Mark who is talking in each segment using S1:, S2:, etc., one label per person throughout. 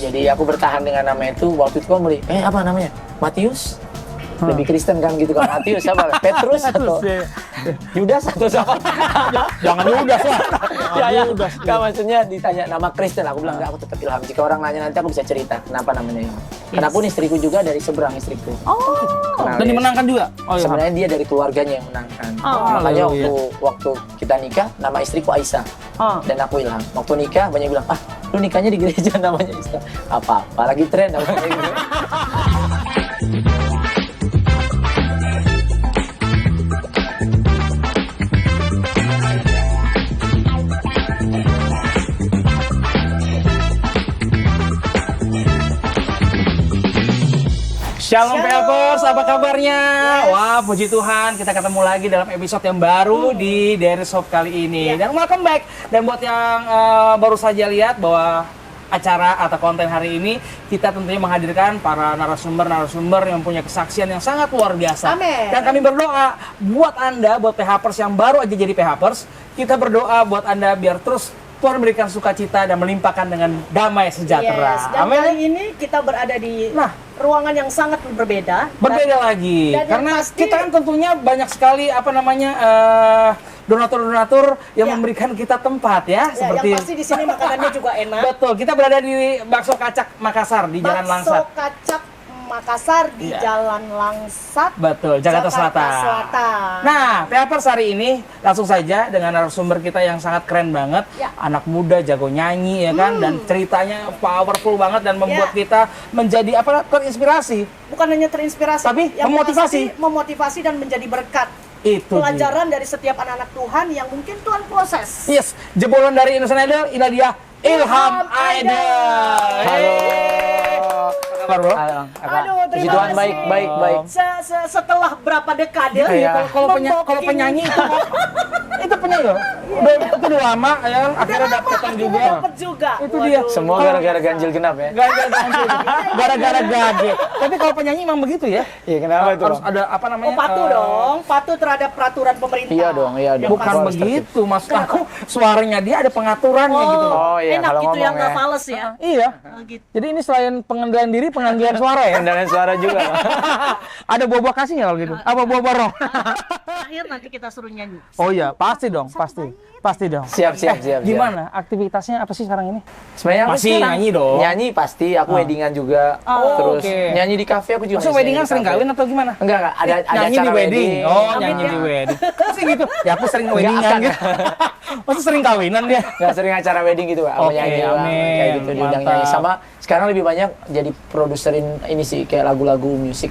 S1: Jadi aku bertahan dengan nama itu. Waktu itu kamu beli, apa namanya? Matius? Lebih Kristen kan gitu kan. Matius apa? Petrus atau Yudas atau siapa?
S2: Jangan Yudas lah.
S1: Ya, enggak, maksudnya ditanya nama Kristen, aku bilang enggak, aku tetap Ilham. Jika orang nanya nanti aku bisa cerita kenapa namanya Ilham. Karena pun istriku juga dari seberang istriku.
S2: Dan dimenangkan juga.
S1: Sebenarnya dia dari keluarganya yang menangkan. Makanya waktu kita nikah, nama istriku Aisyah dan aku Ilham. Waktu nikah banyak bilang, lu nikahnya di gereja namanya Aisyah. Apa lagi tren namanya gitu.
S2: Shalom PLPers, apa kabarnya? Wah, puji Tuhan, kita ketemu lagi dalam episode yang baru di Dairy Shop kali ini. Dan welcome back. Dan buat yang baru saja lihat bahwa acara atau konten hari ini, kita tentunya menghadirkan para narasumber yang punya kesaksian yang sangat luar biasa.
S3: Amin.
S2: Dan kami berdoa buat Anda, buat PHPers yang baru aja jadi PHPers, kita berdoa buat Anda biar terus Tuhan berikan sukacita dan melimpahkan dengan damai sejahtera.
S3: Yes. Dan kali ini kita berada di ruangan yang sangat berbeda.
S2: Berbeda lagi, karena
S3: pasti,
S2: kita kan tentunya banyak sekali donatur-donatur yang memberikan kita tempat ya, seperti
S3: yang pasti di sini makanannya juga enak.
S2: Betul, kita berada di Bakso Kacak Makassar di Jalan Langsat.
S3: Bakso Kacak Makassar di Jalan Langsat.
S2: Betul, Jakarta Selatan. Nah, PHPers hari ini langsung saja dengan narasumber kita yang sangat keren banget. Anak muda, jago nyanyi ya kan, dan ceritanya powerful banget dan membuat kita menjadi terinspirasi.
S3: Bukan hanya terinspirasi,
S2: tapi
S3: yang
S2: memotivasi
S3: dan menjadi berkat.
S2: Itu
S3: pelajaran dari setiap anak-anak Tuhan yang mungkin Tuhan proses.
S2: Yes, jebolan dari Indonesian Idol, ini dia Ilham Idol.
S1: Halo.
S2: Apa kabar, bro?
S3: Aduh, terima
S1: Tuhan,
S3: kasih.
S1: baik.
S3: Setelah berapa dekade
S2: kalau penyanyi itu penyanyi loh. Itu udah lama ya, akhirnya dapat
S3: juga.
S2: Itu dia.
S1: Semua gara-gara ganjil genap ya.
S2: Gara-gara gage. Tapi kalau penyanyi emang begitu ya?
S1: Iya, kenapa itu?
S2: Harus ada apa namanya?
S3: Patuh terhadap peraturan pemerintah.
S1: Iya dong.
S2: Bukan begitu, maksud aku suaranya dia ada pengaturannya gitu.
S1: Oh iya,
S3: enak
S1: kalau
S3: gitu yang nggak
S1: ya.
S3: fales ya.
S2: Iya.
S3: Gitu.
S2: Jadi ini selain pengendalian diri, pengendalian suara ya?
S1: Pengendalian suara juga.
S2: Ada buah-buah kasih nggak kalau gitu? Apa buah-buah roh?
S3: Akhir nanti kita suruh nyanyi.
S2: Oh iya, pasti dong, pasti dong.
S1: Siap.
S2: Gimana? Aktivitasnya apa sih sekarang ini?
S1: Sebenarnya aku
S2: Masih
S1: sekarang
S2: nyanyi dong.
S1: Nyanyi pasti, aku weddingan juga. Terus nyanyi di kafe aku juga.
S2: Maksudnya weddingan sering kawin atau gimana?
S1: Enggak, ada
S2: nyanyi
S1: acara
S2: di wedding. Oh, nyanyi di wedding. Masih gitu. Ya aku sering weddingan gitu. Masa sering kawinan dia?
S1: Enggak sering acara wedding gitu, Pak. Aku nyanyi kayak gitu diundang nyanyi. Sama sekarang lebih banyak jadi produserin ini sih kayak lagu-lagu musik.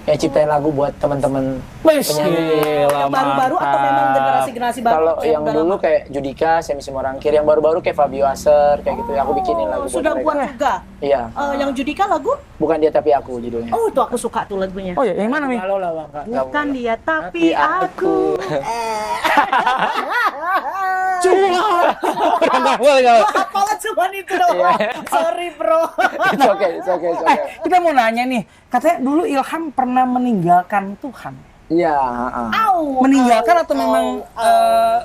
S1: Yang ciptain lagu buat teman-teman penyanyi.
S3: Baru-baru atau memang generasi baru?
S1: Kalau yang dulu kayak Judika, Semi Simorangkir, yang baru-baru kayak Fabio Aser kayak gitu. Aku bikinin lagu
S3: sudah buat juga.
S1: Iya.
S3: Yang Judika lagu?
S1: Bukan Dia Tapi Aku judulnya.
S3: Oh, itu aku suka tuh lagunya.
S2: Oh ya, yang mana nih?
S3: Bukan dia tapi aku. Apalah cuma itu doang. Sorry bro.
S1: It's okay.
S2: Kita mau nanya nih, katanya dulu Ilham pernah meninggalkan Tuhan.
S1: Iya.
S2: Meninggalkan atau memang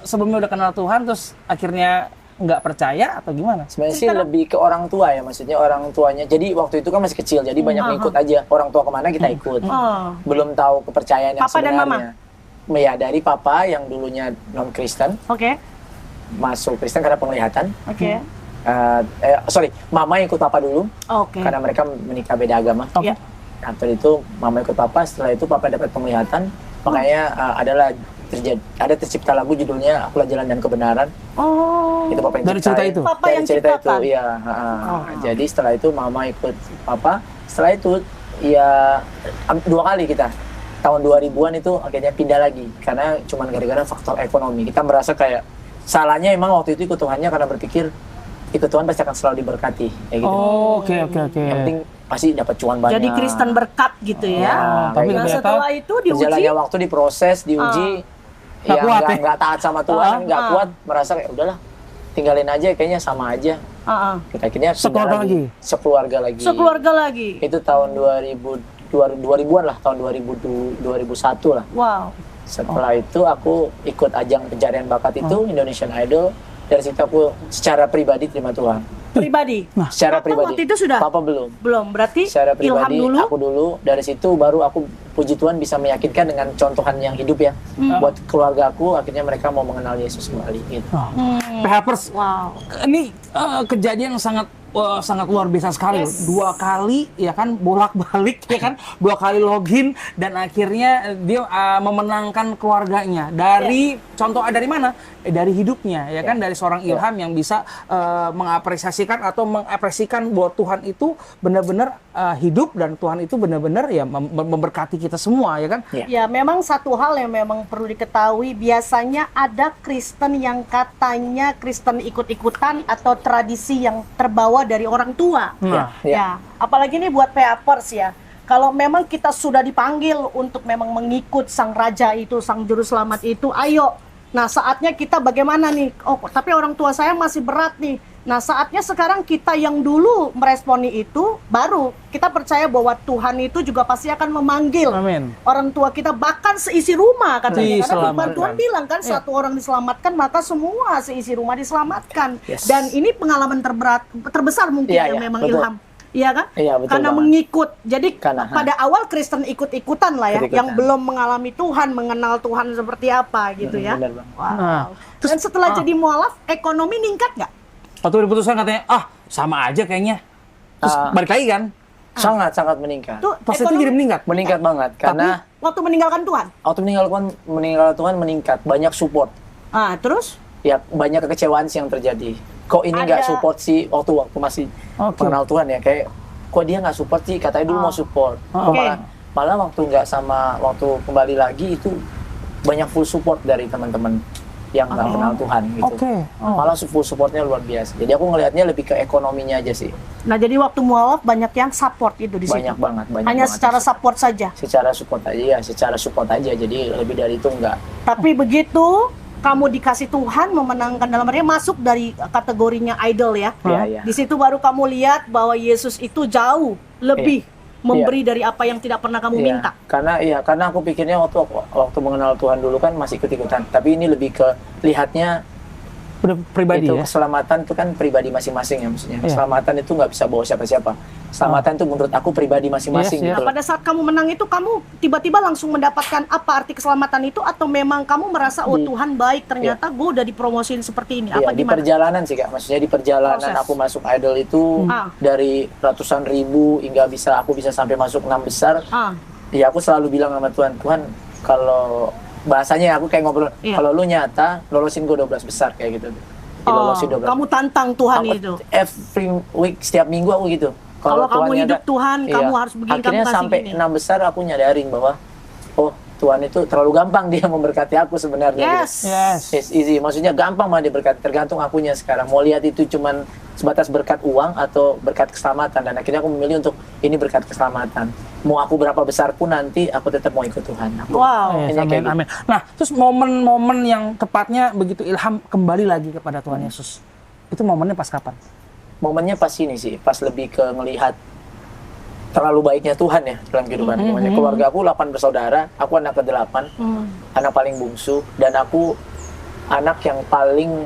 S2: sebelumnya udah kenal Tuhan terus akhirnya nggak percaya atau gimana?
S1: Sebenarnya sih lebih ke orang tua ya, maksudnya orang tuanya. Jadi waktu itu kan masih kecil, jadi banyak ngikut aja. Orang tua kemana kita ikut. Belum tahu kepercayaan yang
S3: Papa dan
S1: sebenarnya. Ya dari papa yang dulunya non Kristen, masuk Kristen karena penglihatan. Mama ikut papa dulu, karena mereka menikah beda agama. After itu mama ikut papa, setelah itu papa dapat penglihatan, makanya ada tercipta lagu judulnya Akulah Jalan dan Kebenaran. Itu papa yang
S2: dari cerita itu.
S3: Papa yang ciptakan.
S1: Iya. Jadi setelah itu mama ikut papa, setelah itu ya 2 kali kita. Tahun 2000-an itu akhirnya pindah lagi karena cuman gara-gara faktor ekonomi. Kita merasa kayak salahnya emang waktu itu ikut Tuhannya karena berpikir ikut Tuhan pasti akan selalu diberkati kayak gitu.
S2: Oke.
S1: Yang penting pasti dapat cuan banyak.
S3: Jadi Kristen berkat gitu ya.
S2: Tapi
S3: setelah itu diuji.
S1: Berjalannya waktu diproses, diuji. Nggak taat sama Tuhan, nggak kuat, merasa kayak udahlah tinggalin aja, kayaknya sama aja. Kita akhirnya sekeluarga lagi. Itu tahun 2000-an lah, tahun 2001 lah.
S3: Wow.
S1: Setelah itu aku ikut ajang pencarian bakat itu, Indonesian Idol. Dari situ aku secara pribadi terima Tuhan.
S3: pribadi.
S1: Secara
S3: Papa
S1: pribadi.
S3: waktu itu sudah?
S1: Papa belum.
S3: Belum, berarti
S1: Secara
S3: Ilham
S1: pribadi
S3: dulu.
S1: aku dulu, dari situ baru aku puji Tuhan bisa meyakinkan dengan contohan yang hidup ya. Buat keluarga aku akhirnya mereka mau mengenal Yesus kembali gitu.
S2: Helpers,
S3: Wow.
S2: ini kejadian yang sangat luar biasa sekali.
S3: Yes.
S2: 2 kali ya kan bolak-balik ya kan, 2 kali login dan akhirnya dia memenangkan keluarganya dari contoh dari mana? Dari hidupnya ya kan, dari seorang Ilham yang bisa mengapresiasikan atau mengapresiasikan bahwa Tuhan itu benar-benar hidup dan Tuhan itu benar-benar ya memberkati kita semua ya kan.
S3: Ya, memang satu hal yang memang perlu diketahui, biasanya ada Kristen yang katanya Kristen ikut-ikutan atau tradisi yang terbawa dari orang tua.
S2: Nah,
S3: Ya, apalagi ini buat PHPers ya. Kalau memang kita sudah dipanggil untuk memang mengikut sang raja itu, sang juru selamat itu, ayo. Nah, saatnya kita bagaimana nih? Oh, tapi orang tua saya masih berat nih. Nah, saatnya sekarang kita yang dulu meresponi itu, baru kita percaya bahwa Tuhan itu juga pasti akan memanggil
S2: Amin.
S3: orang tua kita, bahkan seisi rumah katanya. Karena firman
S2: Diselamatkan.
S3: Tuhan bilang kan, satu orang diselamatkan maka semua seisi rumah diselamatkan.
S1: Yes.
S3: Dan ini pengalaman terbesar mungkin
S1: Iya,
S3: yang
S1: iya,
S3: memang
S1: betul.
S3: Ilham. Iya kan?
S1: Iya, betul
S3: Karena
S1: banget.
S3: mengikut. Jadi
S1: Karena,
S3: pada awal Kristen ikut-ikutan lah ya,
S1: Ikut-ikutan.
S3: yang belum mengalami Tuhan, mengenal Tuhan seperti apa gitu ya.
S1: Benar banget.
S3: Wow.
S2: Nah,
S3: Dan setelah jadi mualaf, ekonomi ningkat nggak?
S2: waktu diputuskan katanya sama aja kayaknya. Terus balik lagi kan?
S1: Sangat meningkat.
S3: Tuh,
S2: Pas itu
S3: ekonomi
S2: jadi meningkat.
S1: Meningkat banget karena
S3: waktu meninggalkan Tuhan.
S1: waktu meninggal Tuhan meningkat, banyak support.
S3: Ah, terus?
S1: Ya banyak kekecewaan sih yang terjadi. Kok ini nggak
S3: Ada-
S1: support sih waktu masih
S2: Oke.
S1: mengenal Tuhan ya, kayak kok dia nggak support sih, katanya dulu mau support. Kok
S3: Oke.
S1: malah waktu nggak sama, waktu kembali lagi itu banyak full support dari teman-teman yang nggak kenal Tuhan gitu.
S2: Oke.
S1: Malah full supportnya luar biasa. Jadi aku ngelihatnya lebih ke ekonominya aja sih.
S3: Nah, jadi waktu mualaf banyak yang support itu di situ.
S1: Banyak banget.
S3: Hanya
S1: banget.
S3: secara support saja.
S1: Secara support aja ya, secara support aja. Jadi lebih dari itu enggak.
S3: Tapi begitu kamu dikasih Tuhan memenangkan, dalam artinya masuk dari kategorinya idol ya.
S1: Iya, iya.
S3: Di situ baru kamu lihat bahwa Yesus itu jauh lebih memberi dari apa yang tidak pernah kamu
S1: Iya,
S3: minta.
S1: karena aku pikirnya waktu mengenal Tuhan dulu kan masih ikut-ikutan. Tapi ini lebih ke lihatnya
S2: Udah pribadi
S1: itu
S2: ya.
S1: keselamatan itu kan pribadi masing-masing ya maksudnya.
S2: Iya.
S1: Keselamatan itu nggak bisa bawa siapa-siapa. Keselamatan itu menurut aku pribadi masing-masing
S2: Yes, yes.
S1: gitu.
S3: Nah, pada saat kamu menang itu, kamu tiba-tiba langsung mendapatkan apa arti keselamatan itu, atau memang kamu merasa, oh Tuhan baik, ternyata gue udah dipromosiin seperti ini,
S1: Iya,
S3: apa
S1: di
S3: gimana?
S1: perjalanan sih Kak. Maksudnya di perjalanan
S3: Proses.
S1: aku masuk idol itu dari ratusan ribu hingga aku bisa sampai masuk 6 besar. Ya aku selalu bilang sama Tuhan, kalau bahasanya aku kayak ngobrol,
S3: Iya.
S1: kalau lu nyata lolosin gue 12 besar kayak gitu. Dilolosin 12.
S3: Kamu tantang Tuhan
S1: Aku
S3: itu.
S1: every week, setiap minggu aku gitu.
S3: Kalau kamu
S1: Tuhan
S3: hidup
S1: nyata-
S3: Tuhan, kamu harus begini, kamu
S1: Akhirnya
S3: kasih
S1: sampai
S3: gini.
S1: 6 besar aku nyadarin bahwa oh Tuhan itu terlalu gampang dia memberkati aku sebenarnya.
S3: Yes.
S1: Gitu.
S2: Yes.
S1: It's easy. Maksudnya gampang banget dia berkati. Tergantung akunya sekarang. Mau lihat itu cuman sebatas berkat uang atau berkat keselamatan. Dan akhirnya aku memilih untuk ini berkat keselamatan. Mau aku berapa besar pun nanti aku tetap mau ikut Tuhan.
S3: Wow.
S2: Yes,
S1: Ini kayak
S2: amin,
S1: gitu.
S2: amin. Nah, terus momen-momen yang tepatnya begitu Ilham kembali lagi kepada Tuhan Yesus. Itu momennya pas kapan?
S1: Momennya pas ini sih. Pas lebih ke ngelihat terlalu baiknya Tuhan ya dalam kehidupan. Keluarga aku 8 bersaudara, aku anak ke-8, anak paling bungsu, dan aku anak yang paling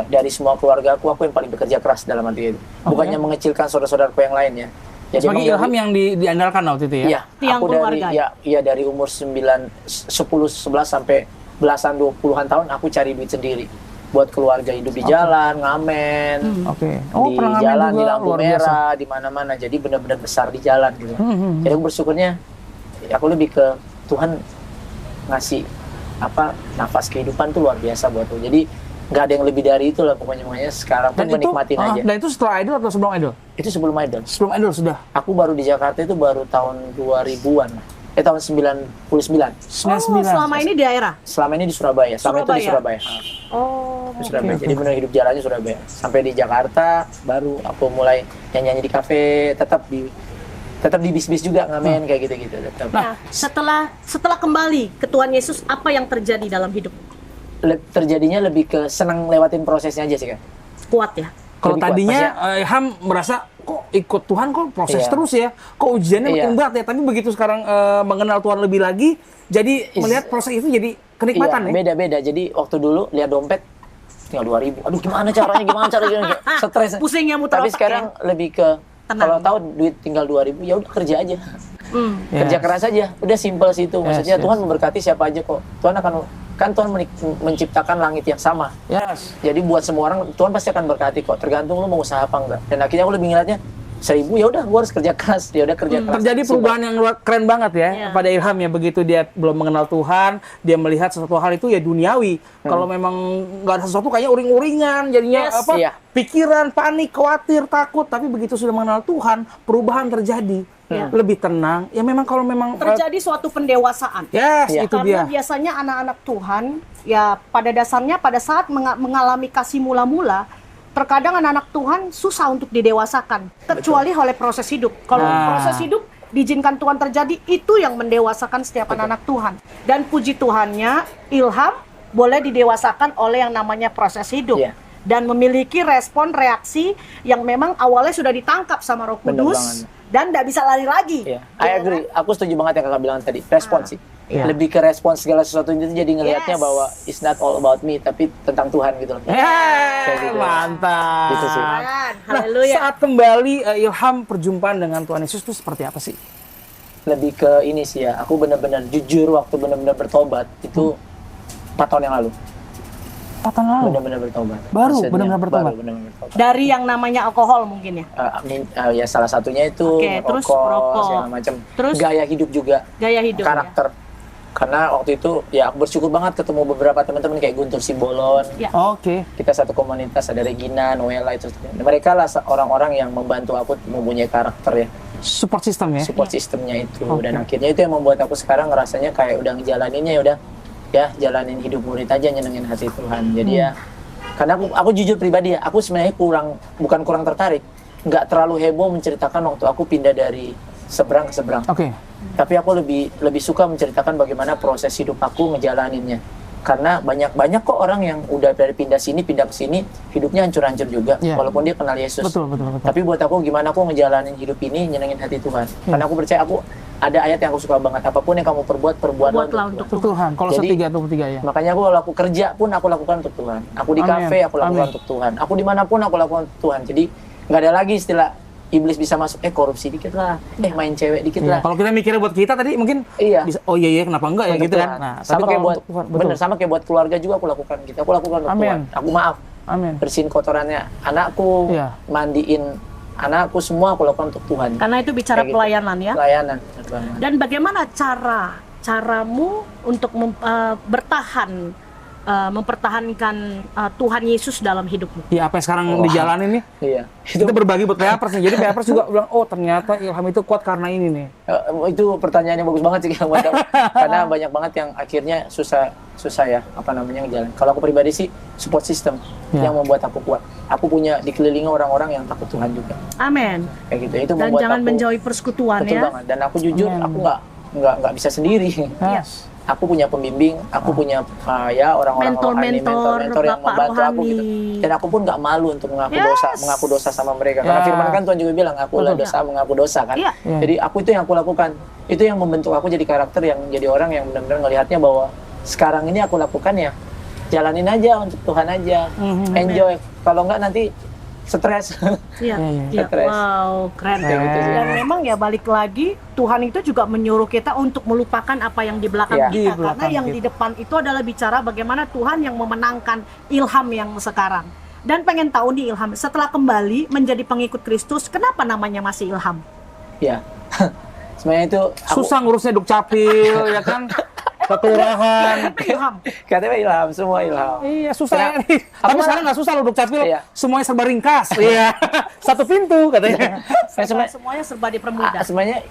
S1: dari semua keluarga aku yang paling bekerja keras dalam arti itu. Bukannya mengecilkan saudara-saudaraku yang lain ya. Jadi
S2: Sebagai Ilham yang diandalkan waktu itu ya?
S1: Iya,
S3: Tiang
S1: aku dari
S3: keluarga.
S1: dari umur 10, 11 sampai belasan 20-an tahun aku cari duit sendiri buat keluarga, hidup di jalan, ngamen.
S2: Oke.
S1: Di
S2: pernah ngamen
S1: jalan,
S2: juga,
S1: di lampu
S2: luar biasa.
S1: merah, di mana-mana. Jadi benar-benar besar di jalan gitu. Jadi aku bersyukurnya, aku lebih ke Tuhan ngasih nafas kehidupan tuh luar biasa buat aku. Jadi nggak ada yang lebih dari itu lah pokoknya. Makanya sekarang pun menikmatin aja.
S2: Dan itu setelah idol atau sebelum idol?
S1: Itu sebelum idol.
S2: Sebelum idol sudah.
S1: Aku baru di Jakarta itu baru tahun 2000-an. Tahun 99.
S3: Oh, selama ini di daerah?
S1: Selama ini di Surabaya. Selama itu di Surabaya.
S3: Oh,
S1: Di Surabaya. Jadi benar hidup jalannya Surabaya. Sampai di Jakarta baru aku mulai nyanyi di kafe, tetap di bis-bis juga ngamen kayak gitu-gitu tetap.
S3: Nah, setelah kembali ke Tuhan Yesus, apa yang terjadi dalam hidup?
S1: Terjadinya lebih ke senang lewatin prosesnya aja sih Kak.
S3: Kuat ya?
S2: Kalau
S1: Lebih kuat,
S2: tadinya Ilham merasa kok ikut Tuhan kok proses
S1: Iya.
S2: terus ya, kok ujiannya makin
S1: Iya.
S2: berat ya. Tapi begitu sekarang mengenal Tuhan lebih lagi, jadi melihat proses itu jadi kenikmatan ya.
S1: Beda-beda. Jadi waktu dulu lihat dompet tinggal 2.000. Aduh gimana caranya, stres.
S3: Pusing ya muter
S1: Tapi
S3: otak
S1: sekarang lebih ke
S3: Tenang.
S1: kalau tahu duit tinggal 2.000 ya udah kerja aja. Kerja
S2: Yes.
S1: keras aja. Udah simpel situ. Maksudnya
S2: Yes.
S1: Tuhan memberkati siapa aja kok. Tuhan Tuhan menciptakan langit yang sama.
S2: Yes.
S1: Jadi buat semua orang Tuhan pasti akan berkati kok. Tergantung lu mau usaha apa enggak. Dan akhirnya aku lebih ngeliatnya 1.000 ya udah gua harus kerja keras. Ya udah kerja keras.
S2: Terjadi
S1: Simpel.
S2: perubahan yang keren banget ya
S3: Iya.
S2: pada Ilham ya, begitu dia belum mengenal Tuhan, dia melihat sesuatu hal itu ya duniawi. Kalau memang nggak ada sesuatu kayaknya uring-uringan, jadinya
S3: Yes.
S2: apa?
S1: Iya.
S2: Pikiran, panik, khawatir, takut. Tapi begitu sudah mengenal Tuhan, perubahan terjadi.
S3: Iya.
S2: Lebih tenang. Ya memang kalau memang
S3: Terjadi suatu pendewasaan.
S2: yes,
S1: Iya.
S2: itu
S3: Karena
S2: dia.
S3: biasanya anak-anak Tuhan ya pada dasarnya pada saat mengalami kasih mula-mula, terkadang anak-anak Tuhan susah untuk didewasakan, kecuali oleh proses hidup. Kalau
S2: Nah.
S3: proses hidup diizinkan Tuhan terjadi, itu yang mendewasakan setiap anak-anak Tuhan. Dan puji Tuhannya, Ilham boleh didewasakan oleh yang namanya proses hidup.
S1: Iya.
S3: Dan memiliki respon reaksi yang memang awalnya sudah ditangkap sama Roh
S1: Bener
S3: Kudus
S1: banget.
S3: dan tidak bisa lari lagi.
S1: Iya, I agree. Aku setuju banget yang kakak bilang tadi. Respons sih.
S2: Iya.
S1: Lebih ke respons segala sesuatu itu jadi ngelihatnya
S3: Yes.
S1: bahwa it's not all about me, tapi tentang Tuhan gitu loh. Kayak gitu.
S2: Mantap.
S1: Gitu sih.
S3: Keren.
S2: Nah,
S3: Haleluya.
S2: saat kembali Ilham perjumpaan dengan Tuhan Yesus itu seperti apa sih?
S1: Lebih ke ini sih ya. Aku benar-benar jujur waktu benar-benar bertobat itu 4 tahun yang lalu.
S2: 4 tahun lalu.
S1: Benar-benar bertobat.
S2: Baru
S1: Maksudnya,
S2: benar-benar bertobat?
S1: Baru benar-benar bertobat.
S3: Dari yang namanya alkohol mungkin ya.
S1: Ya salah satunya itu
S3: Oke, terus merokok.
S1: segala macam.
S3: Terus?
S1: Gaya hidup juga.
S3: Gaya hidup.
S1: Karakter. Karena waktu itu ya aku bersyukur banget ketemu beberapa teman-teman kayak Guntur Simbolon.
S3: Ya.
S2: Oke.
S1: Kita satu komunitas, ada Regina, Noella itu. Mereka lah orang-orang yang membantu aku mempunyai karakter ya,
S2: Support system ya.
S1: support sistemnya itu.
S2: Oke.
S1: Dan akhirnya itu yang membuat aku sekarang ngerasanya kayak udah ngejalaninnya ya udah ya jalanin hidup murid aja, nyenengin hati Tuhan. Jadi ya karena aku jujur pribadi ya, aku sebenarnya bukan kurang tertarik, nggak terlalu heboh menceritakan waktu aku pindah dari seberang ke seberang.
S2: Oke.
S1: Tapi aku lebih suka menceritakan bagaimana proses hidup aku ngejalaninnya. Karena banyak kok orang yang udah dari pindah ke sini, hidupnya hancur-hancur juga,
S2: Iya.
S1: walaupun dia kenal Yesus.
S2: Betul.
S1: Tapi buat aku gimana aku ngejalanin hidup ini, nyenengin hati Tuhan. Karena aku percaya ada ayat yang aku suka banget, apapun yang kamu perbuatlah
S3: Buatlah
S1: untuk
S3: untuk
S1: Tuhan.
S2: Tuhan. Kalau
S1: Jadi,
S2: 23 ya.
S1: Makanya aku kalau aku kerja pun aku lakukan untuk Tuhan. Aku di
S2: Amin.
S1: kafe aku lakukan
S2: Amin.
S1: untuk Tuhan. Aku dimanapun aku lakukan untuk Tuhan. Jadi nggak ada lagi istilah iblis bisa masuk, korupsi dikit lah, main cewek dikit
S2: Iya.
S1: lah.
S2: Kalau kita mikirnya buat kita tadi mungkin
S1: Iya.
S2: bisa, oh iya kenapa enggak ya
S1: Untuk
S2: gitu
S1: Tuhan.
S2: kan. Nah, tapi
S1: sama kayak
S2: kalau
S1: buat
S2: untuk Tuhan, betul.
S1: bener sama kayak buat keluarga juga aku lakukan gitu. Aku lakukan untuk
S2: Amin.
S1: Tuhan. Aku maaf,
S2: Amin.
S1: bersihin kotorannya anakku,
S2: Iya.
S1: mandiin anakku, semua aku lakukan untuk Tuhan.
S3: Karena itu bicara
S1: Kayak gitu.
S3: pelayanan ya.
S1: Pelayanan. bener banget.
S3: Dan bagaimana caramu untuk mempertahankan Tuhan Yesus dalam hidupmu?
S2: Ya apa yang sekarang
S1: Wah.
S2: dijalanin nih?
S1: Iya.
S2: Kita berbagi buat Peapers nih. Jadi Peapers juga bilang, oh ternyata Ilham itu kuat karena ini nih.
S1: Itu pertanyaan yang bagus banget sih Kang, buat aku. Karena banyak banget yang akhirnya susah ya jalan. Kalau aku pribadi sih support system
S2: Ya.
S1: yang membuat aku kuat. Aku punya dikelilingi orang-orang yang takut Tuhan juga.
S3: Amin.
S1: Kayak gitu. Itu
S3: Dan
S1: membuat
S3: jangan
S1: aku
S3: menjauhi persekutuan
S1: betul
S3: ya.
S1: banget. Dan aku jujur
S2: Amin.
S1: aku nggak bisa sendiri.
S2: Yes.
S1: Aku punya pembimbing, aku punya ya orang-orang rohani,
S3: Mentor-mentor,
S1: mentor yang
S3: bapak
S1: membantu aku gitu.
S3: rohani.
S1: Dan aku pun nggak malu untuk
S3: Yes.
S1: mengaku dosa sama mereka. Karena
S2: Ya.
S1: firman kan Tuhan juga bilang, akulah
S2: Betul.
S1: dosa, mengaku dosa kan.
S3: Iya.
S2: Ya.
S1: Jadi aku itu yang aku lakukan. Itu yang membentuk aku jadi karakter yang jadi orang yang benar-benar ngelihatnya bahwa sekarang ini aku lakukan ya jalanin aja untuk Tuhan aja. Enjoy. Kalau nggak nanti stres.
S3: Iya.
S2: Iya,
S3: Iya.
S1: Stres.
S3: Wow, keren.
S1: Kayak gitu sih.
S3: Dan memang ya balik lagi Tuhan itu juga menyuruh kita untuk melupakan apa yang di belakang
S1: Iya.
S3: kita,
S2: Di
S3: karena
S2: belakang
S3: yang
S2: kita.
S3: di depan itu adalah bicara bagaimana Tuhan yang memenangkan Ilham yang sekarang. Dan pengen tahu nih Ilham, setelah kembali menjadi pengikut Kristus, kenapa namanya masih Ilham?
S1: Ya. Sebenarnya itu aku
S2: Susah ngurusnya Dukcapil, ya kan? Kelurahan.
S3: Ilham.
S1: katanya ilham, semua ilham.
S2: Iya susah
S1: Karena-
S2: ya. Tapi
S1: Aku-
S2: sekarang nggak susah loh Dukcapil.
S1: Iya.
S2: Semuanya serba ringkas. Iya. Satu pintu katanya.
S3: Semuanya serba dipermudah.
S1: Sebenarnya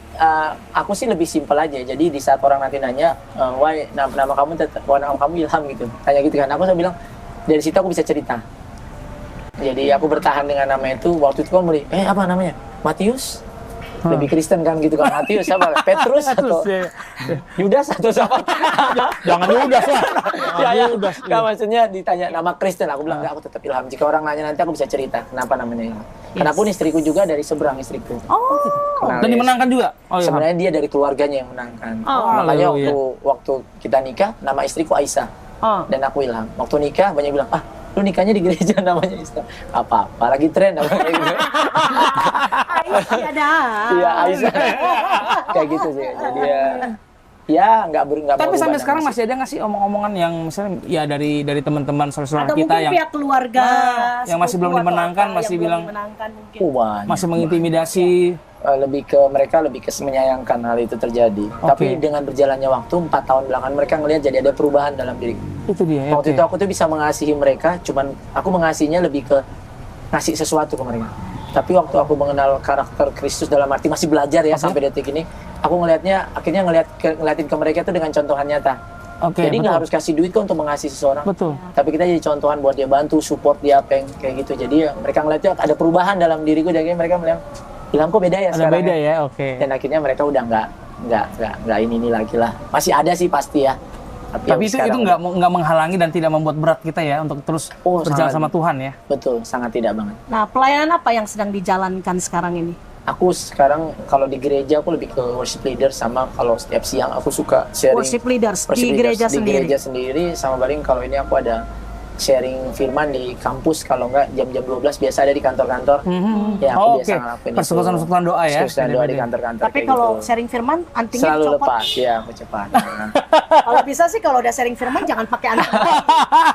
S1: aku sih lebih simpel aja. Jadi di saat orang nanti nanya, why nama kamu nama kamu Ilham gitu, tanya gitu kan. Aku selalu bilang dari situ aku bisa cerita. Jadi aku bertahan dengan nama itu. Waktu itu kan mulai, apa namanya? Matius? Lebih Kristen kan gitu kan. Matius apa? Petrus atau
S2: Terus, ya.
S1: Yudas atau siapa?
S2: Jangan Yudas lah.
S1: ya,
S2: Yudas.
S1: Nggak, maksudnya ditanya nama Kristen. Aku bilang, enggak, aku tetap Ilham. Jika orang nanya nanti aku bisa cerita kenapa namanya Ilham. Karena pun istriku juga dari seberang istriku.
S3: Oh,
S1: Kenal
S2: Dan
S1: Yesus.
S2: dimenangkan juga. Oh iya.
S1: Sebenarnya dia dari keluarganya yang menangkan.
S3: Oh.
S1: Makanya
S2: Haleluya.
S1: waktu kita nikah, nama istriku Aisyah
S3: oh.
S1: dan aku Ilham. Waktu nikah banyak bilang, lu nikahnya di gereja namanya Islam. Apa lagi tren apa kayak gitu.
S3: Aisyah dah.
S1: Iya, Aisyah. Kayak gitu sih. Jadi ya nggak
S2: Tapi sampai
S1: berubah
S2: sekarang
S1: nama
S2: masih ada nggak sih omong-omongan yang misalnya ya dari teman-teman saudara
S3: Atau
S2: kita
S3: mungkin
S2: yang
S3: pihak keluarga,
S2: yang masih belum
S3: sepupu atau
S2: dimenangkan,
S3: apa,
S2: masih
S3: yang belum
S2: bilang
S3: dimenangkan mungkin.
S1: banyak.
S2: masih mengintimidasi.
S1: Mereka lebih ke menyayangkan hal itu terjadi. Tapi dengan berjalannya waktu 4 tahun belakangan mereka ngelihat jadi ada perubahan dalam diri.
S2: Itu dia. Ya,
S1: Waktu itu aku tuh bisa mengasihi mereka, cuman aku mengasihinya lebih ke ngasih sesuatu ke mereka. Tapi waktu aku mengenal karakter Kristus dalam arti masih belajar ya sampai detik ini, aku akhirnya ngeliatin ke mereka tuh dengan contohan nyata. Jadi nggak harus kasih duit kok untuk mengasihi seseorang.
S2: Betul.
S1: Tapi kita jadi contohan buat dia bantu, support dia apa yang kayak gitu. Jadi ya, mereka ngeliatnya ada perubahan dalam diriku, jadi mereka bilang kok beda ya
S2: Ada
S1: sekarang.
S2: beda ya, oke.
S1: Dan akhirnya mereka udah nggak ini lagi lah. Masih ada sih pasti ya.
S2: Tapi itu nggak menghalangi dan tidak membuat berat kita ya untuk terus berjalan sama Tuhan ya.
S1: Betul, sangat tidak banget.
S3: Nah, pelayanan apa yang sedang dijalankan sekarang ini?
S1: Aku sekarang kalau di gereja aku lebih ke worship leader, sama kalau setiap siang aku suka sharing
S3: Worship leaders di gereja
S1: di
S3: sendiri.
S1: gereja sendiri, sama paling kalau ini aku ada sharing firman di kampus, kalau enggak jam-jam 12 biasa ada di kantor-kantor. Ya aku biasa ngelakuin itu.
S2: Persekutuan doa ya.
S1: Persekutuan doa di kantor-kantor.
S3: Tapi
S1: kayak
S3: kalau
S1: gitu.
S3: sharing firman, antingnya
S1: Selalu
S3: dicopot.
S1: lepas, ya aku cepat.
S3: Kalau bisa sih kalau udah sharing firman jangan pakai anting.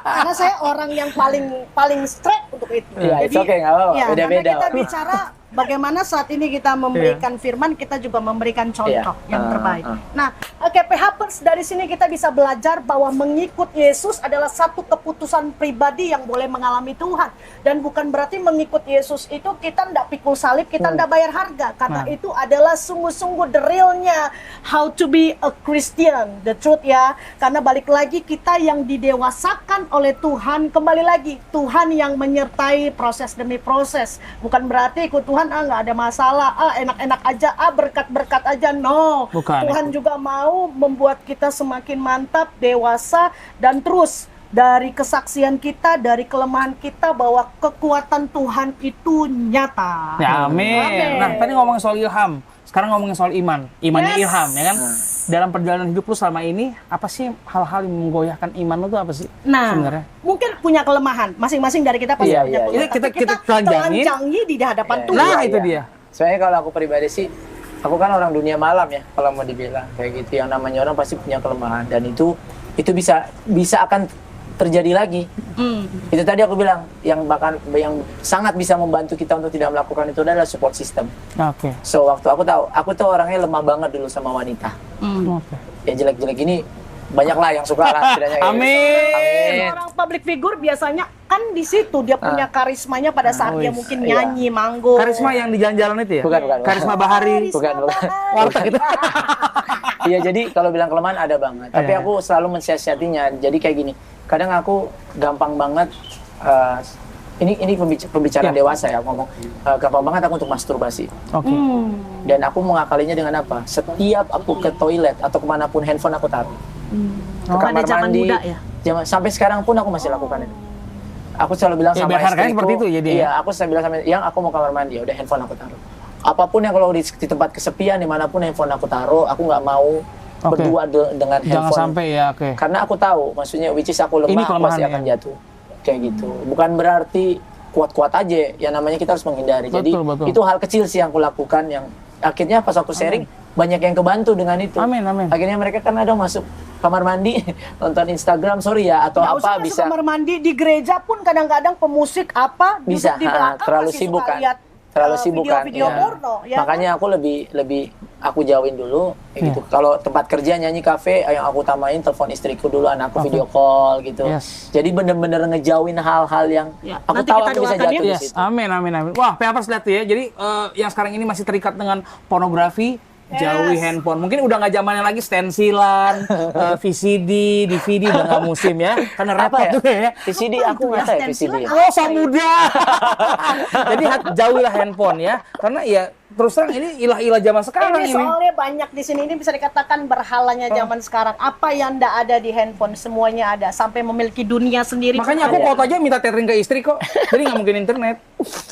S3: Karena saya orang yang paling straight untuk itu.
S1: Iya, it's okay, nggak apa-apa.
S3: Ya,
S1: Beda-beda.
S3: karena kita bicara bagaimana saat ini kita memberikan firman, kita juga memberikan contoh yang terbaik. Nah, oke, PHPers, dari sini kita bisa belajar bahwa mengikut Yesus adalah satu keputusan pribadi yang boleh mengalami Tuhan. Dan bukan berarti mengikut Yesus itu kita ndak pikul salib, kita ndak bayar harga. Karena itu adalah sungguh-sungguh the realnya how to be a Christian, the truth ya. Karena balik lagi kita yang didewasakan oleh Tuhan, kembali lagi Tuhan yang menyertai proses demi proses. Bukan berarti ikut Tuhan nggak ada masalah, enak-enak aja, berkat-berkat aja, no.
S2: Bukan.
S3: Tuhan juga mau membuat kita semakin mantap, dewasa, dan terus dari kesaksian kita, dari kelemahan kita bahwa kekuatan Tuhan itu nyata.
S2: Ya, amin. Nah, tadi ngomongin soal ilham, sekarang ngomongin soal iman. Imannya ilham, ya kan? Dalam perjalanan hidup lu selama ini, apa sih hal-hal yang menggoyahkan iman lu tuh apa sih sebenarnya?
S3: Mungkin punya kelemahan, masing-masing dari kita pasti punya kelemahan.
S2: Ini kita telanjangin.
S3: telanjangi di hadapan Tuhan.
S2: Nah, itu dia.
S1: Soalnya kalau aku pribadi sih, aku kan orang dunia malam ya, kalau mau dibilang kayak gitu. Yang namanya orang pasti punya kelemahan, dan itu bisa akan terjadi lagi. Itu tadi aku bilang yang sangat bisa membantu kita untuk tidak melakukan itu adalah support system.
S2: Oke.
S1: So waktu aku tuh orangnya lemah banget dulu sama wanita. Ya jelek-jelek gini banyak lah yang suka lah setidaknya.
S2: Amin.
S3: Orang public figure biasanya kan di situ dia punya karismanya pada saat dia mungkin nyanyi, manggung.
S2: Karisma yang di jalan-jalan itu ya?
S1: Bukan.
S2: Karisma Bahari.
S1: Bukan.
S2: Warteg itu.
S1: Iya, jadi kalau bilang kelemahan ada banget. Tapi aku selalu mensiasatinya. Jadi kayak gini. Kadang aku gampang banget. Ini pembicaraan dewasa ya ngomong. Gampang banget aku untuk masturbasi.
S2: Oke.
S1: Dan aku mengakalinya dengan apa? Setiap aku ke toilet atau kemanapun handphone aku taruh. Ke kamar
S3: zaman
S1: mandi.
S3: muda ya?
S1: Sampai sekarang pun aku masih lakukan itu. Aku selalu bilang sama
S2: biar harganya
S1: istriku.
S2: seperti itu ya dia.
S1: Iya, aku selalu bilang sama yang aku mau kamar mandi, ya udah handphone aku taruh. Apapun yang kalau di tempat kesepian dimanapun handphone aku taruh, aku nggak mau berdua dengan handphone.
S2: Jangan sampai ya, oke.
S1: Karena aku tahu, maksudnya which is aku lemah, aku pasti akan jatuh. Kayak gitu. Bukan berarti kuat-kuat aja, ya namanya kita harus menghindari. Jadi itu hal kecil sih yang aku lakukan, yang akhirnya pas aku sharing banyak yang kebantu dengan itu.
S2: Amin.
S1: Akhirnya mereka kan ada masuk kamar mandi, nonton Instagram, sorry ya, atau
S3: Nggak
S1: apa
S3: usah
S1: bisa.
S3: kamar mandi, di gereja pun kadang-kadang pemusik apa
S1: Bisa,
S3: duduk di belakang
S1: terlalu
S3: masih
S1: sibuk
S3: suka
S1: kan.
S3: lihat,
S1: Terlalu sibuk kan.
S3: video
S1: Ya.
S3: porno. Ya
S1: Makanya aku lebih aku jauhin dulu kayak gitu. Kalau tempat kerja nyanyi kafe, yang aku utamain telepon istriku dulu, anakku video call gitu. Jadi bener-bener ngejauhin hal-hal yang aku
S3: nanti
S1: tahu
S3: kita
S1: aku bisa
S3: doakan
S1: jatuh
S3: ya.
S1: di situ.
S2: Amin. Wah, PHPers lihat tuh ya. Jadi yang sekarang ini masih terikat dengan pornografi, jauhi handphone. Mungkin udah nggak zamannya lagi stensilan, VCD, DVD udah nggak musim ya. Karena repot tuh ya.
S1: VCD aku nggak tahu ya VCD.
S2: Oh, so muda. Jadi jauhilah handphone ya. Karena ya terus terang ini ilah-ilah zaman sekarang
S3: ini soalnya banyak di sini, ini bisa dikatakan berhalanya zaman sekarang. Apa yang ndak ada di handphone semuanya ada, sampai memiliki dunia sendiri.
S2: Makanya aku foto aja minta tethering ke istri kok. Jadi nggak mungkin internet.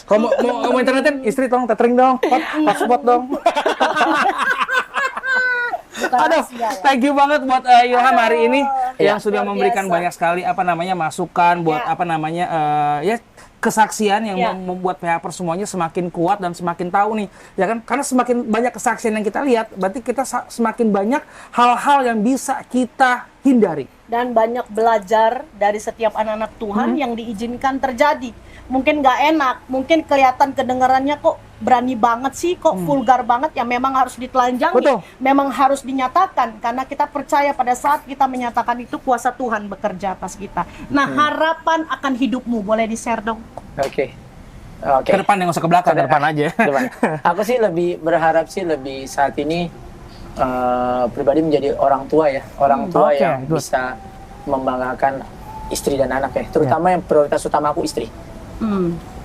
S2: Kalau mau internetin, istri tolong tethering dong, hotspot dong. Aduh, thank you banget buat Ilham hari ini. yang sudah
S3: Luar
S2: memberikan
S3: biasa.
S2: banyak sekali masukan buat
S3: Ya.
S2: kesaksian yang
S3: Ya.
S2: membuat PHPers semuanya semakin kuat dan semakin tahu nih, ya kan? Karena semakin banyak kesaksian yang kita lihat, berarti kita semakin banyak hal-hal yang bisa kita hindari.
S3: Dan banyak belajar dari setiap anak-anak Tuhan yang diizinkan terjadi. Mungkin nggak enak, mungkin kelihatan kedengarannya kok berani banget sih, kok vulgar banget, ya memang harus ditelanjangi,
S2: Betul.
S3: memang harus dinyatakan, karena kita percaya pada saat kita menyatakan itu kuasa Tuhan bekerja atas kita. Nah, harapan akan hidupmu, boleh di-share dong?
S1: Oke.
S2: Ke depan, yang usah ke belakang, ke depan aja.
S1: Depan. Aku sih lebih berharap sih saat ini pribadi menjadi orang tua ya, orang tua
S2: Oke,
S1: yang
S2: good.
S1: bisa membanggakan istri dan anak ya, terutama yang prioritas utama aku istri,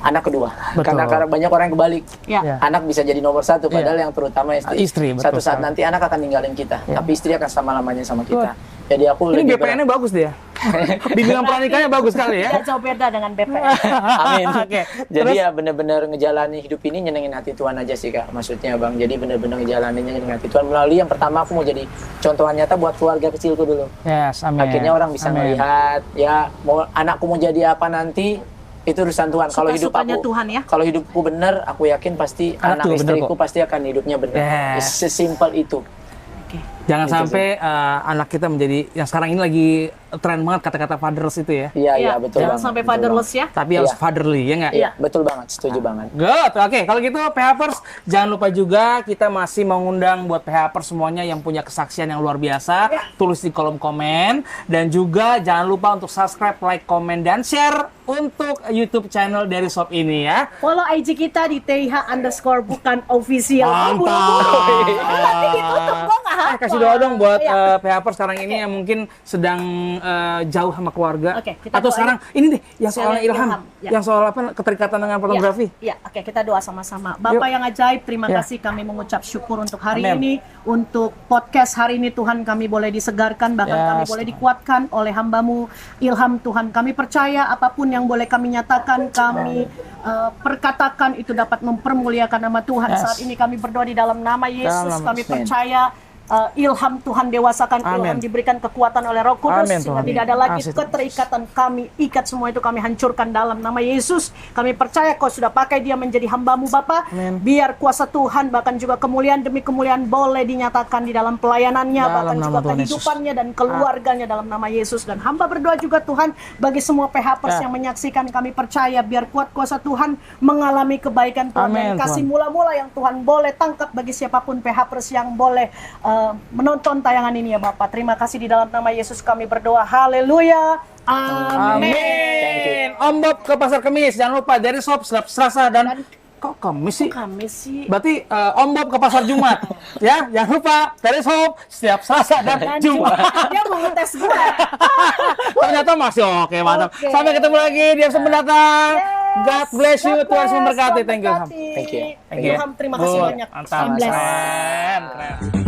S1: anak kedua.
S2: Betul.
S1: Karena banyak orang yang kebalik,
S3: Ya.
S1: anak bisa jadi nomor satu, padahal yang terutama istri.
S2: Istri, betul
S1: Satu saat
S2: sekali.
S1: nanti anak akan ninggalin kita, tapi istri akan selama-lamanya sama kita. Jadi aku
S2: Ini
S1: lebih
S2: BPN-nya bagus dia. Bimbingan pernikahannya bagus sekali ya.
S3: Tidak jauh beda dengan BPN.
S1: Amin.
S2: Oke.
S1: Jadi
S2: Terus?
S1: ya benar-benar ngejalani hidup ini nyenengin hati Tuhan aja sih Kak. Maksudnya Bang, jadi benar-benar ngejalaninnya nyenengin hati Tuhan. Melalui yang pertama aku mau jadi contohan nyata buat keluarga kecilku dulu.
S2: Yes, amin.
S1: Akhirnya orang bisa
S2: Amin.
S1: melihat ya mau anakku mau jadi apa nanti itu urusan Tuhan. Kalau hidup
S3: Suka-sukanya
S1: aku,
S3: Tuhan ya.
S1: kalau hidupku benar, aku yakin pasti
S2: Anak
S1: anak
S2: juga benar
S1: istriku
S2: kok.
S1: pasti akan hidupnya benar.
S2: Yes.
S1: Sesimpel itu.
S2: Jangan
S1: Itu
S2: sampai anak kita menjadi yang sekarang ini lagi tren banget kata-kata fathers itu ya.
S1: Iya, iya
S3: Ya,
S1: betul
S3: jangan
S1: banget.
S3: sampai
S1: betul
S3: fatherless ya.
S2: Tapi harus
S1: Iya.
S2: fatherly ya nggak?
S1: banget. Iya, betul banget, setuju banget.
S2: Good, oke. Kalau gitu PHPers, jangan lupa juga kita masih mengundang buat PHPers semuanya yang punya kesaksian yang luar biasa, tulis di kolom komen. Dan juga jangan lupa untuk subscribe, like, komen, dan share untuk YouTube channel dari Shop ini ya.
S3: Follow IG kita di TH_bukan official.
S2: Mantap.
S3: Nanti ditutup kok nggak
S2: Kasih doa dong buat
S3: Iya.
S2: PHPers sekarang ini yang mungkin sedang jauh sama keluarga.
S3: Oke, kita
S2: Atau
S3: doain.
S2: sekarang ini deh yang soal
S3: Soal
S2: Ilham,
S3: Ilham, ya.
S2: yang soal apa keterikatan dengan fotografi.
S3: Ya, oke, kita doa sama-sama. Bapak yang ajaib, terima
S2: Ya.
S3: kasih, kami mengucap syukur untuk hari
S2: Amin.
S3: ini, untuk podcast hari ini Tuhan, kami boleh disegarkan, bahkan
S2: Yes.
S3: kami boleh dikuatkan oleh hambamu Ilham Tuhan. Kami percaya apapun yang boleh kami nyatakan, kami perkatakan itu dapat mempermuliakan nama Tuhan.
S2: Yes.
S3: Saat ini kami berdoa di dalam nama Yesus,
S2: Dalam-
S3: kami
S1: Amin.
S3: percaya ilham Tuhan dewasakan, ilham
S2: Amin.
S3: diberikan kekuatan oleh Roh Kudus,
S2: Amin,
S3: sehingga
S2: Tuhan.
S3: tidak ada lagi
S2: Kasih, Tuhan.
S3: keterikatan, kami ikat semua itu, kami hancurkan dalam nama Yesus. Kami percaya Kau sudah pakai dia menjadi hambamu Bapa.
S2: Amin.
S3: Biar kuasa Tuhan bahkan juga kemuliaan demi kemuliaan boleh dinyatakan di dalam pelayanannya,
S2: Dalam
S3: bahkan
S2: nama
S3: juga
S2: Tuhan Yesus.
S3: kehidupannya dan keluarganya dalam nama Yesus. Dan hamba berdoa juga Tuhan bagi semua PHPers
S2: Ya.
S3: yang menyaksikan, kami percaya biar kuat kuasa Tuhan mengalami kebaikan Tuhan,
S2: Amin,
S3: dan kasih
S2: Tuhan.
S3: mula-mula yang Tuhan boleh tangkap bagi siapapun PHPers yang boleh menonton tayangan ini ya Bapak. Terima kasih di dalam nama Yesus kami berdoa. Haleluya. Amin.
S2: Amin. Om Bob ke Pasar Kemis, jangan lupa dari Shop setiap Selasa dan kok Kemis sih?
S3: Kami sih
S2: Berarti Om Bob ke Pasar Jumat. Ya, jangan lupa dari Shop setiap Selasa dan Jumat.
S3: dia mau ngetes gue.
S2: Ternyata masih oke, mantap.
S3: Oke.
S2: Sampai ketemu lagi di episode mendatang.
S3: Yes.
S2: God bless you,
S3: God
S2: Tuhan
S3: bless,
S2: memberkati.
S3: Tuhan
S2: Thank you, Ham.
S3: memberkati.
S1: Thank you.
S2: Thank you.
S3: Ilham, terima kasih
S2: Good.
S3: banyak.
S2: Mantap.
S3: God bless.
S2: Keren.